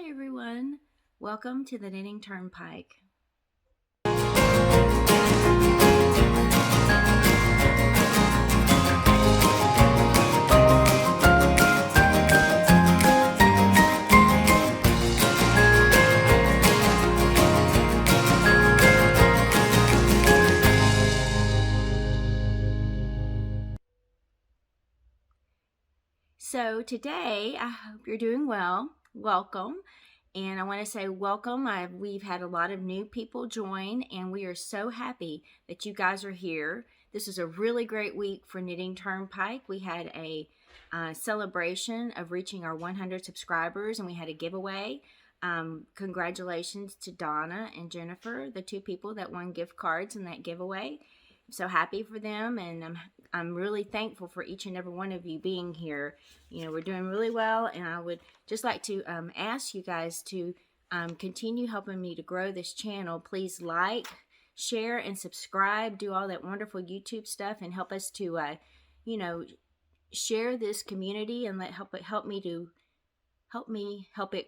Hi everyone, welcome to the Knitting Turnpike. So today, I hope you're doing well. Welcome. And I want to say welcome. We've had a lot of new people join, and we are so happy that you guys are here. This is a really great week for Knitting Turnpike. We had a celebration of reaching our 100 subscribers, and we had a giveaway. Congratulations to Donna and Jennifer, the two people that won gift cards in that giveaway. I'm so happy for them, and I'm really thankful for each and every one of you being here. You know, we're doing really well, and I would just like to ask you guys to continue helping me to grow this channel. Please like, share, and subscribe. Do all that wonderful YouTube stuff, and help us to, share this community and help it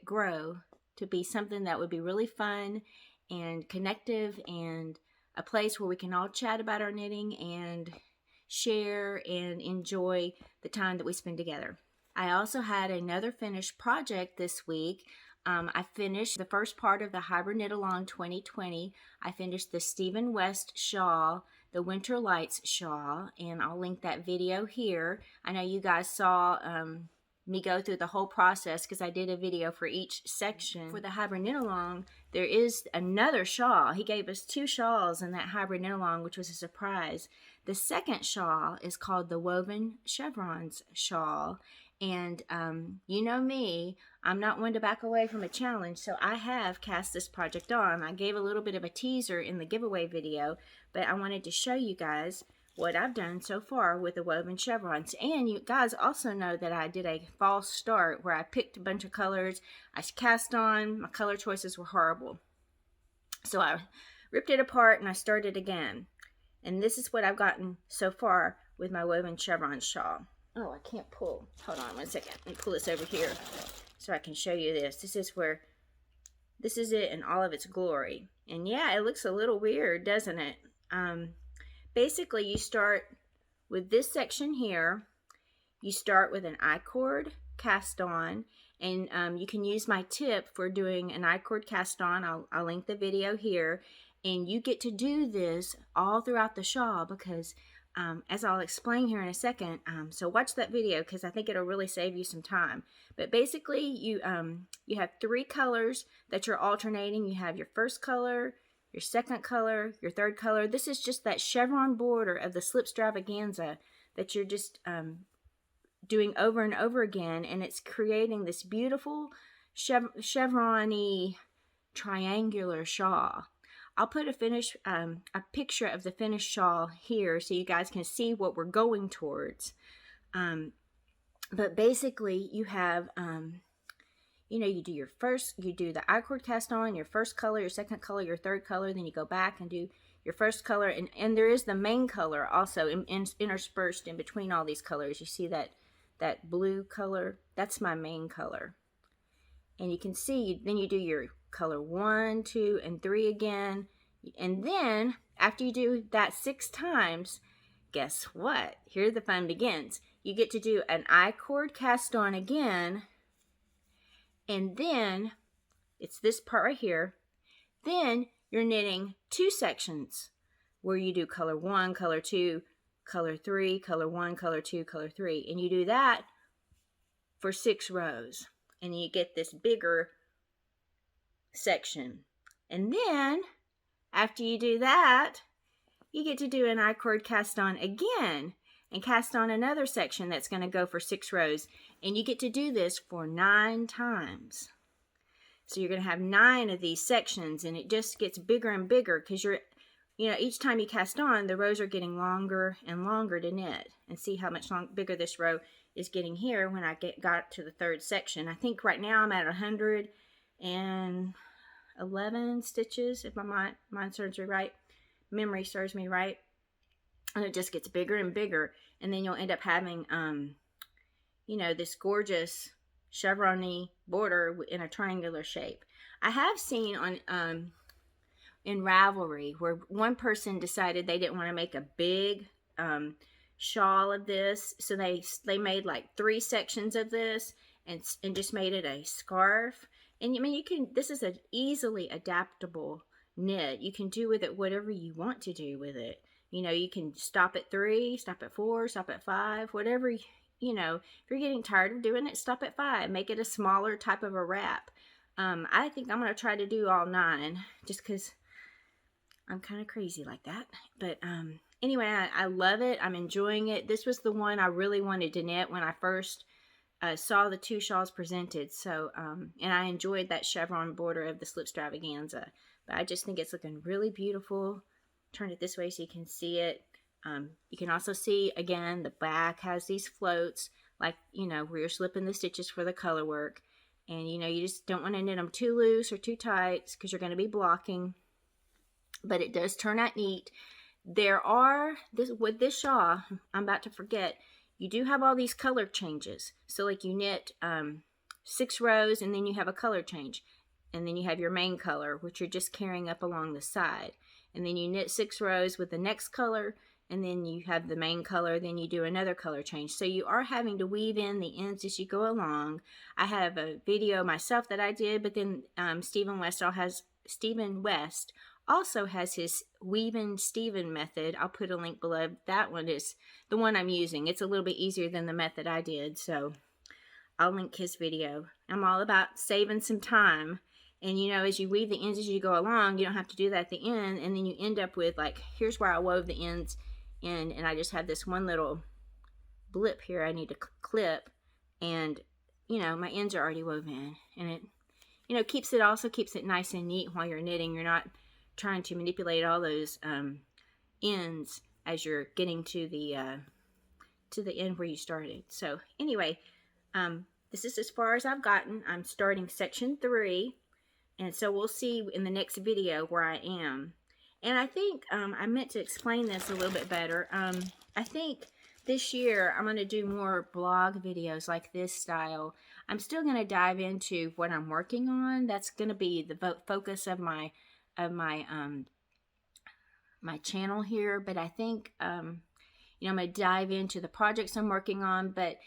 grow to be something that would be really fun and connective, and a place where we can all chat about our knitting and share and enjoy the time that we spend together. I also had another finished project this week. I finished the first part of the Hiberknitalong 2020. I finished the Stephen West shawl, the Winter Lights Shawl, and I'll link that video here. I know you guys saw me go through the whole process because I did a video for each section. For the Hiberknitalong, there is another shawl. He gave us two shawls in that Hiberknitalong, which was a surprise. The second shawl is called the Woven Chevrons Shawl. And you know me, I'm not one to back away from a challenge, so I have cast this project on. I gave a little bit of a teaser in the giveaway video, but I wanted to show you guys what I've done so far with the woven chevrons. And you guys also know that I did a false start where I picked a bunch of colors, I cast on, my color choices were horrible. So I ripped it apart and I started again. And this is what I've gotten so far with my woven chevrons shawl. Oh, I can't pull. Hold on one second. Let me pull this over here so I can show you this. This is it in all of its glory. And yeah, it looks a little weird, doesn't it? Basically, you start with this section here. You start with an I-cord cast on, and you can use my tip for doing an I-cord cast on. I'll link the video here, and you get to do this all throughout the shawl because, as I'll explain here in a second, so watch that video because I think it'll really save you some time. But basically, you have three colors that you're alternating. You have your first color, your second color, your third color. This is just that chevron border of the slip stravaganza that you're just doing over and over again, and it's creating this beautiful chevron-y triangular shawl. I'll put a picture of the finished shawl here so you guys can see what we're going towards. But basically, you have you do the I-cord cast on, your first color, your second color, your third color, then you go back and do your first color, and there is the main color also interspersed in between all these colors. You see that blue color? That's my main color. And you can see, then you do your color 1, 2, and 3 again. And then, after you do that 6 times, guess what? Here the fun begins. You get to do an I-cord cast on again, and then, it's this part right here, then you're knitting 2 sections where you do color 1, color 2, color 3, color 1, color 2, color 3. And you do that for 6 rows. And you get this bigger section. And then, after you do that, you get to do an I-cord cast on again and cast on another section that's going to go for 6 rows. And you get to do this for 9 times. So you're going to have 9 of these sections, and it just gets bigger and bigger because each time you cast on, the rows are getting longer and longer to knit. And see how much bigger this row is getting here when I got to the 3rd section. I think right now I'm at 111 stitches, if my memory serves me right. And it just gets bigger and bigger, and then you'll end up having this gorgeous chevron-y border in a triangular shape. I have seen on in Ravelry where one person decided they didn't want to make a big shawl of this, so they made like 3 sections of this and just made it a scarf. And I mean, you can, this is an easily adaptable knit. You can do with it whatever you want to do with it. You know, you can stop at 3, stop at 4, stop at 5, whatever, you know. If you're getting tired of doing it, stop at 5. Make it a smaller type of a wrap. I think I'm going to try to do all 9 just because I'm kind of crazy like that. But anyway, I love it. I'm enjoying it. This was the one I really wanted to knit when I first saw the 2 shawls presented. So, and I enjoyed that chevron border of the Slipstravaganza. But I just think it's looking really beautiful. Turn it this way so you can see it. You can also see, again, the back has these floats, like, you know, where you're slipping the stitches for the color work. And, you know, you just don't want to knit them too loose or too tight because you're going to be blocking. But it does turn out neat. There are, with this shawl, I'm about to forget, you do have all these color changes. So like you knit 6 rows and then you have a color change. And then you have your main color, which you're just carrying up along the side. And then you knit 6 rows with the next color, and then you have the main color, then you do another color change. So you are having to weave in the ends as you go along. I have a video myself that I did, but then Stephen West also has his Woven Steven method. I'll put a link below. That one is the one I'm using. It's a little bit easier than the method I did, so I'll link his video. I'm all about saving some time. And, you know, as you weave the ends as you go along, you don't have to do that at the end. And then you end up with, like, here's where I wove the ends in. And I just have this one little blip here I need to clip. And, you know, my ends are already woven. And it, you know, also keeps it nice and neat while you're knitting. You're not trying to manipulate all those ends as you're getting to the end where you started. So, anyway, this is as far as I've gotten. I'm starting section 3. And so we'll see in the next video where I am. And I think I meant to explain this a little bit better. I think this year I'm going to do more blog videos like this style. I'm still going to dive into what I'm working on. That's going to be the focus of my channel here. But I think you know, I'm going to dive into the projects I'm working on. But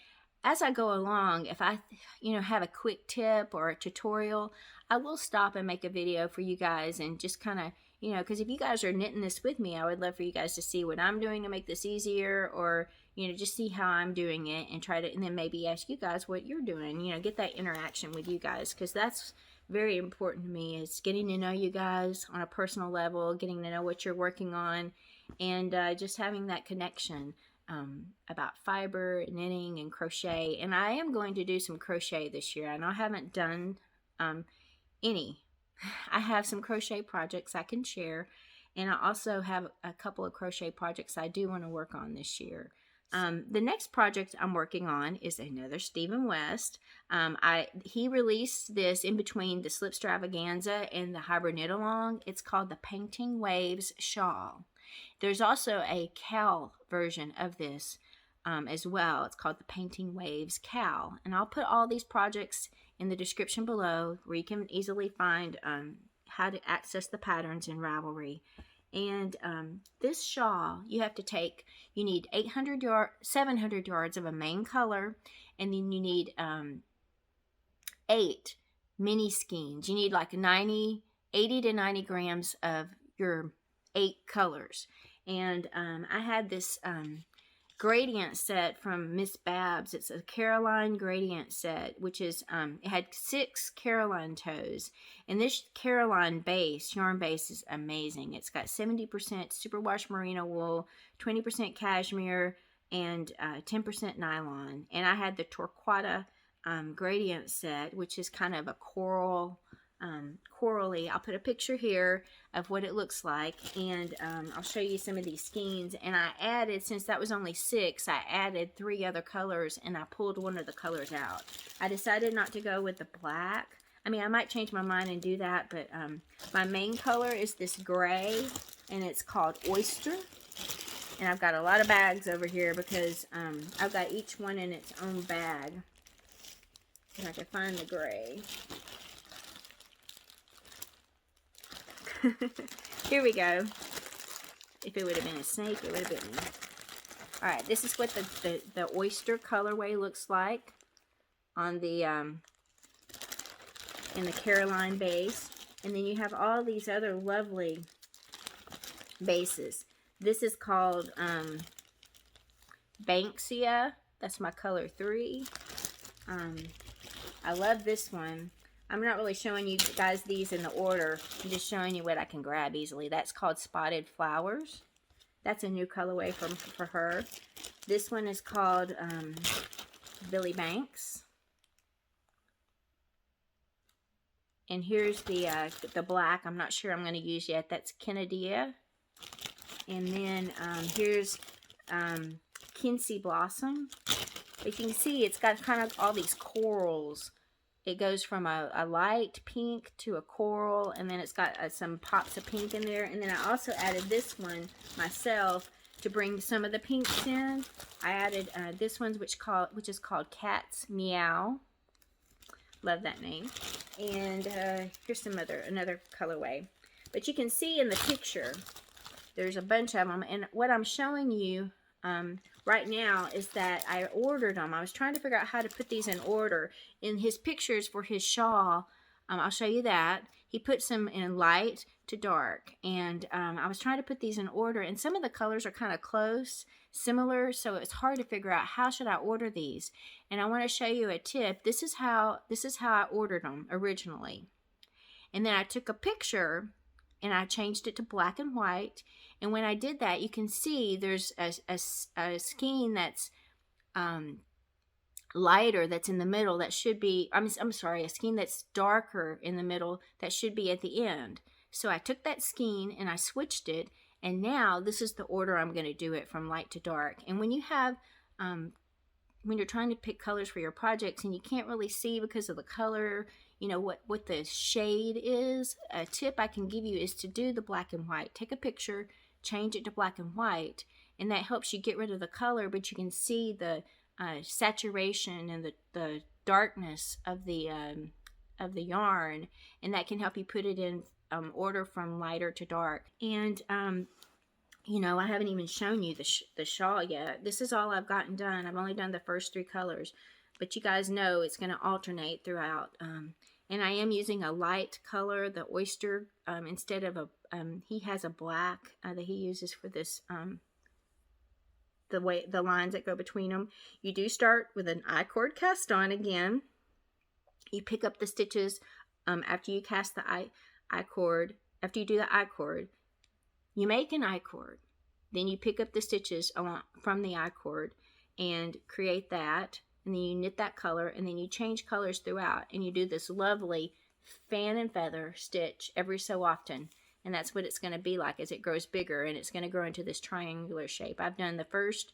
as I go along, if I, you know, have a quick tip or a tutorial, I will stop and make a video for you guys and just kind of, you know, because if you guys are knitting this with me, I would love for you guys to see what I'm doing to make this easier, or, you know, just see how I'm doing it and try to, and then maybe ask you guys what you're doing, you know, get that interaction with you guys, because that's very important to me, is getting to know you guys on a personal level, getting to know what you're working on, and just having that connection. About fiber, knitting, and crochet. And I am going to do some crochet this year. I know I haven't done any. I have some crochet projects I can share, and I also have a couple of crochet projects I do want to work on this year. The next project I'm working on is another Stephen West. He released this in between the Slipstravaganza and the Hiberknitalong. It's called the Painting Waves Shawl. There's also a cowl version of this as well. It's called the Painting Waves Cowl. And I'll put all these projects in the description below where you can easily find how to access the patterns in Ravelry. And this shawl, you need 700 yards of a main color, and then you need 8 mini skeins. You need like 80 to 90 grams of your 8 colors. And I had this gradient set from Miss Babs. It's a Caroline gradient set, which is it had 6 Caroline toes, and this Caroline yarn base is amazing. It's got 70% superwash merino wool, 20% cashmere, and 10% nylon. And I had the Torquata gradient set, which is kind of a corally. I'll put a picture here of what it looks like, and I'll show you some of these skeins. And I added, since that was only 6, I added 3 other colors, and I pulled one of the colors out. I decided not to go with the black. I mean, I might change my mind and do that, but my main color is this gray, and it's called Oyster. And I've got a lot of bags over here because I've got each one in its own bag. If I can find the gray. Here we go. If it would have been a snake, it would have been. Alright, this is what the oyster colorway looks like on the in the Caroline base. And then you have all these other lovely bases. This is called Banksia. That's my color 3. I love this one. I'm not really showing you guys these in the order. I'm just showing you what I can grab easily. That's called Spotted Flowers. That's a new colorway for her. This one is called Billy Banks. And here's the black. I'm not sure I'm going to use yet. That's Kennedia. And then here's Kinsey Blossom. But you can see it's got kind of all these corals. It goes from a light pink to a coral, and then it's got some pops of pink in there. And then I also added this one myself to bring some of the pinks in. I added this one, which is called Cat's Meow. Love that name. And here's another colorway. But you can see in the picture, there's a bunch of them. And what I'm showing you right now is that I ordered them. I was trying to figure out how to put these in order. In his pictures for his shawl, I'll show you that. He puts them in light to dark. And I was trying to put these in order. And some of the colors are kind of close, similar. So it's hard to figure out how should I order these. And I want to show you a tip. This is how I ordered them originally. And then I took a picture and I changed it to black and white. And when I did that, you can see there's a skein that's lighter that's in the middle that should be, I'm sorry, a skein that's darker in the middle that should be at the end. So I took that skein and I switched it, and now this is the order I'm going to do it, from light to dark. And when you have, when you're trying to pick colors for your projects and you can't really see because of the color, you know, what the shade is, a tip I can give you is to do the black and white. Take a picture, change it to black and white, and that helps you get rid of the color, but you can see the saturation and the darkness of the yarn, and that can help you put it in order from lighter to dark. And you know, I haven't even shown you the shawl yet. This is all I've gotten done. I've only done the first 3 colors, but you guys know it's going to alternate throughout. And I am using a light color, the oyster, instead of he has a black that he uses for this, the lines that go between them. You do start with an I-cord cast on again. You pick up the stitches after you cast the I-cord, after you do the I-cord. You make an I-cord, then you pick up the stitches from the I-cord and create that, and then you knit that color, and then you change colors throughout, and you do this lovely fan and feather stitch every so often. And that's what it's going to be like as it grows bigger, and it's going to grow into this triangular shape. I've done the first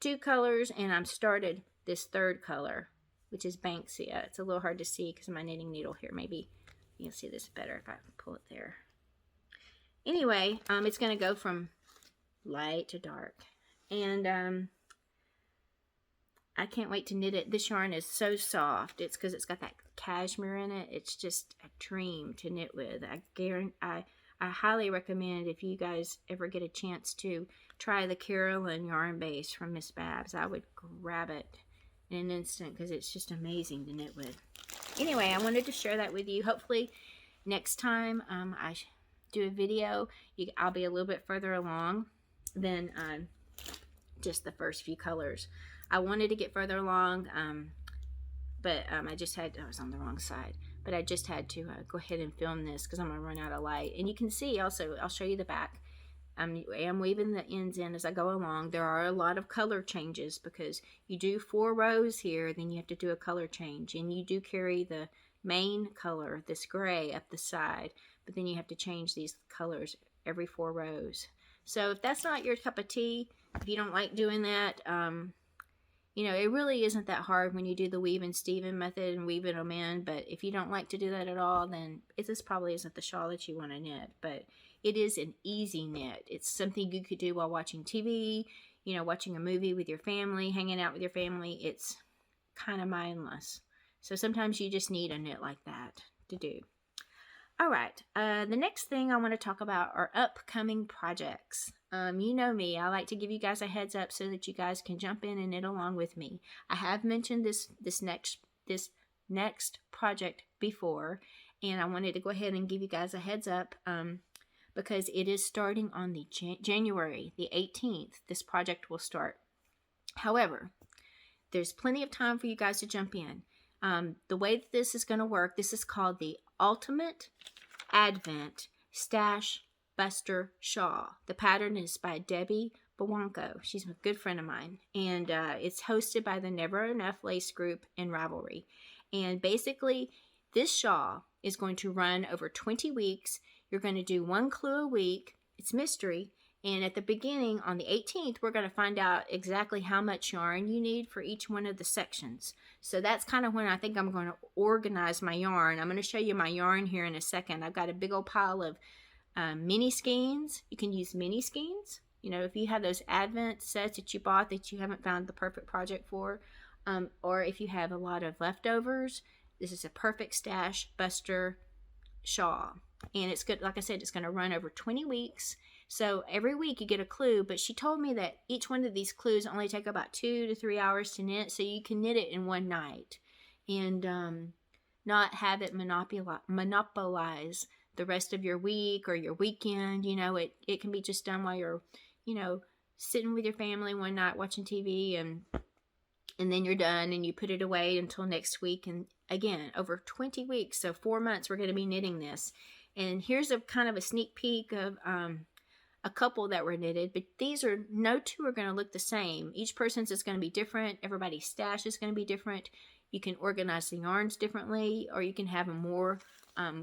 2 colors, and I've started this 3rd color, which is Banksia. It's a little hard to see because of my knitting needle here. Maybe you can see this better if I pull it there. Anyway, it's going to go from light to dark. And I can't wait to knit it. This yarn is so soft. It's because it's got that cashmere in it. It's just a dream to knit with. I highly recommend, if you guys ever get a chance to try the Caroline yarn base from Miss Babs, I would grab it in an instant because it's just amazing to knit with. Anyway, I wanted to share that with you. Hopefully next time I do a video, I'll be a little bit further along than just the first few colors. I wanted to get further along, but I was on the wrong side. But I just had to go ahead and film this because I'm going to run out of light. And you can see also, I'll show you the back. I am weaving the ends in as I go along. There are a lot of color changes because you do 4 rows here, then you have to do a color change. And you do carry the main color, this gray, up the side. But then you have to change these colors every 4 rows. So if that's not your cup of tea, if you don't like doing that, you know, it really isn't that hard when you do the weave and Steven method and weaving them in. But if you don't like to do that at all, then this probably isn't the shawl that you want to knit. But it is an easy knit. It's something you could do while watching TV, you know, watching a movie with your family, hanging out with your family. It's kind of mindless. So sometimes you just need a knit like that to do. All right, the next thing I want to talk about are upcoming projects. You know me, I like to give you guys a heads up so that you guys can jump in and knit along with me. I have mentioned this next project before, and I wanted to go ahead and give you guys a heads up because it is starting on the January the 18th. This project will start. However, there's plenty of time for you guys to jump in. The way that this is going to work, this is called the Ultimate Advent Stash Buster Shawl. The pattern is by Debbie Bawanko. She's a good friend of mine. And it's hosted by the Never Enough Lace Group in Ravelry. And basically, this shawl is going to run over 20 weeks. You're going to do 1 clue a week. It's mystery. And at the beginning, on the 18th, we're going to find out exactly how much yarn you need for each one of the sections. So that's kind of when I think I'm going to organize my yarn. I'm going to show you my yarn here in a second. I've got a big old pile of mini skeins. You can use mini skeins. You know, if you have those Advent sets that you bought that you haven't found the perfect project for, or if you have a lot of leftovers, this is a perfect stash buster shawl. And it's good, like I said, it's going to run over 20 weeks. So every week you get a clue, but she told me that each one of these clues only take about 2 to 3 hours to knit, so you can knit it in one night and not have it monopolize the rest of your week or your weekend. You know, it can be just done while you're, you know, sitting with your family one night watching TV, and then you're done and you put it away until next week. And again, over 20 weeks, so 4 months, we're going to be knitting this. And here's a kind of a sneak peek of a couple that were knitted, but these are, no two are going to look the same. Each person's is going to be different. Everybody's stash is going to be different. You can organize the yarns differently, or you can have a more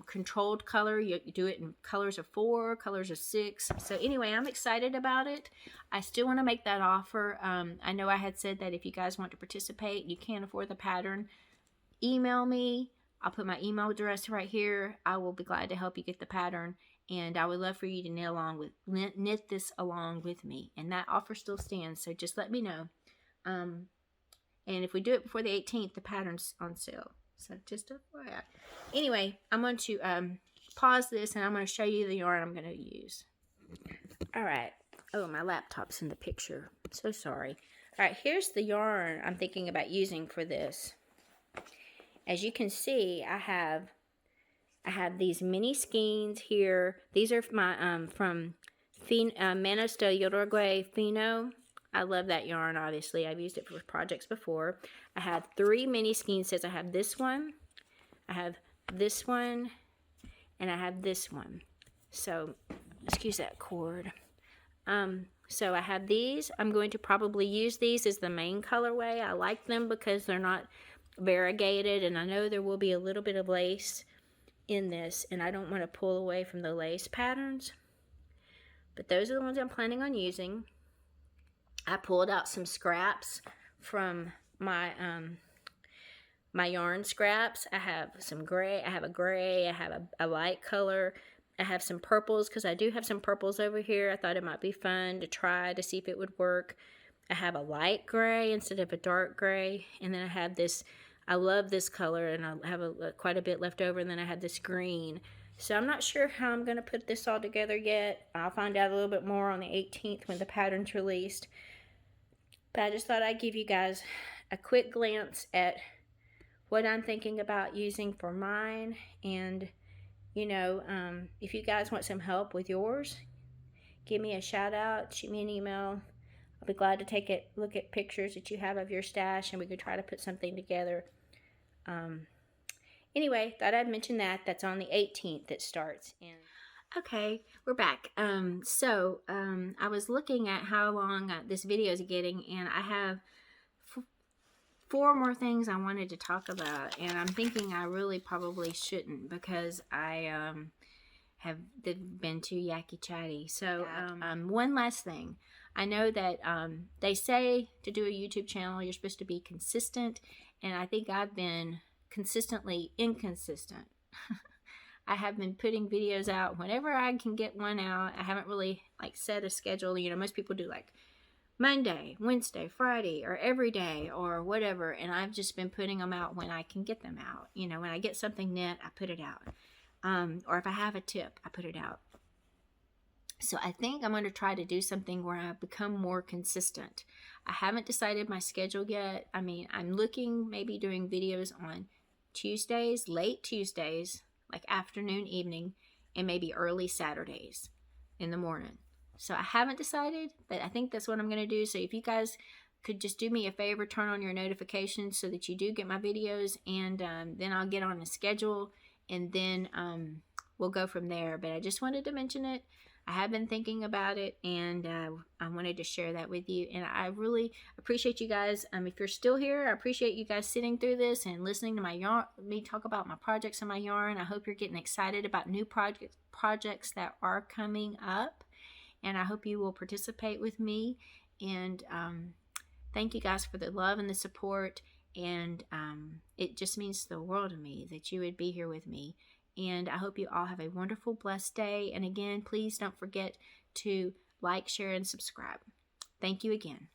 controlled color. You do it in colors of 4, colors of 6. So anyway, I'm excited about it. I still want to make that offer. I know I had said that if you guys want to participate, you can't afford the pattern, email me. I'll put my email address right here. I will be glad to help you get the pattern, and I would love for you to knit this along with me. And that offer still stands, so just let me know. And if we do it before the 18th, the pattern's on sale. So just FYI. Anyway, I'm going to pause this, and I'm going to show you the yarn I'm going to use. All right. Oh, my laptop's in the picture. So sorry. All right, here's the yarn I'm thinking about using for this. As you can see, I have these mini skeins here. These are my from Manos de Uruguay Fino. I love that yarn, obviously. I've used it for projects before. I have 3 mini skein sets. I have this one, I have this one, and I have this one. So, excuse that cord. So I have these. I'm going to probably use these as the main colorway. I like them because they're not variegated, and I know there will be a little bit of lace in this, and I don't want to pull away from the lace patterns. But those are the ones I'm planning on using. I pulled out some scraps from my my yarn scraps. I have some gray, I have a gray, I have a light color, I have some purples because I do have some purples over here. I thought it might be fun to try to see if it would work. I have a light gray instead of a dark gray, and then I have this, I love this color, and I have quite a bit left over, and then I have this green. So I'm not sure how I'm going to put this all together yet. I'll find out a little bit more on the 18th when the pattern's released. But I just thought I'd give you guys a quick glance at what I'm thinking about using for mine. And, you know, if you guys want some help with yours, give me a shout out, shoot me an email. I'll be glad to take a look at pictures that you have of your stash, and we could try to put something together. Anyway, thought I'd mention that. That's on the 18th it starts. Okay, we're back. I was looking at how long this video is getting, and I have 4 more things I wanted to talk about, and I'm thinking I really probably shouldn't because I have been too yakky chatty. So one last thing. I know that they say to do a YouTube channel, you're supposed to be consistent, and I think I've been consistently inconsistent. I have been putting videos out whenever I can get one out. I haven't really set a schedule. You know, most people do Monday, Wednesday, Friday, or every day, or whatever. And I've just been putting them out when I can get them out. You know, when I get something knit, I put it out. Or if I have a tip, I put it out. So I think I'm going to try to do something where I become more consistent. I haven't decided my schedule yet. I mean, I'm looking maybe doing videos on Tuesdays, late Tuesdays, like afternoon, evening, and maybe early Saturdays in the morning. So I haven't decided, but I think that's what I'm going to do. So if you guys could just do me a favor, turn on your notifications so that you do get my videos, and then I'll get on a schedule, and then we'll go from there. But I just wanted to mention it. I have been thinking about it, and I wanted to share that with you. And I really appreciate you guys. If you're still here, I appreciate you guys sitting through this and listening to my yarn, me talk about my projects and my yarn. I hope you're getting excited about new projects that are coming up, and I hope you will participate with me. And thank you guys for the love and the support. And it just means the world to me that you would be here with me. And I hope you all have a wonderful, blessed day. And again, please don't forget to like, share, and subscribe. Thank you again.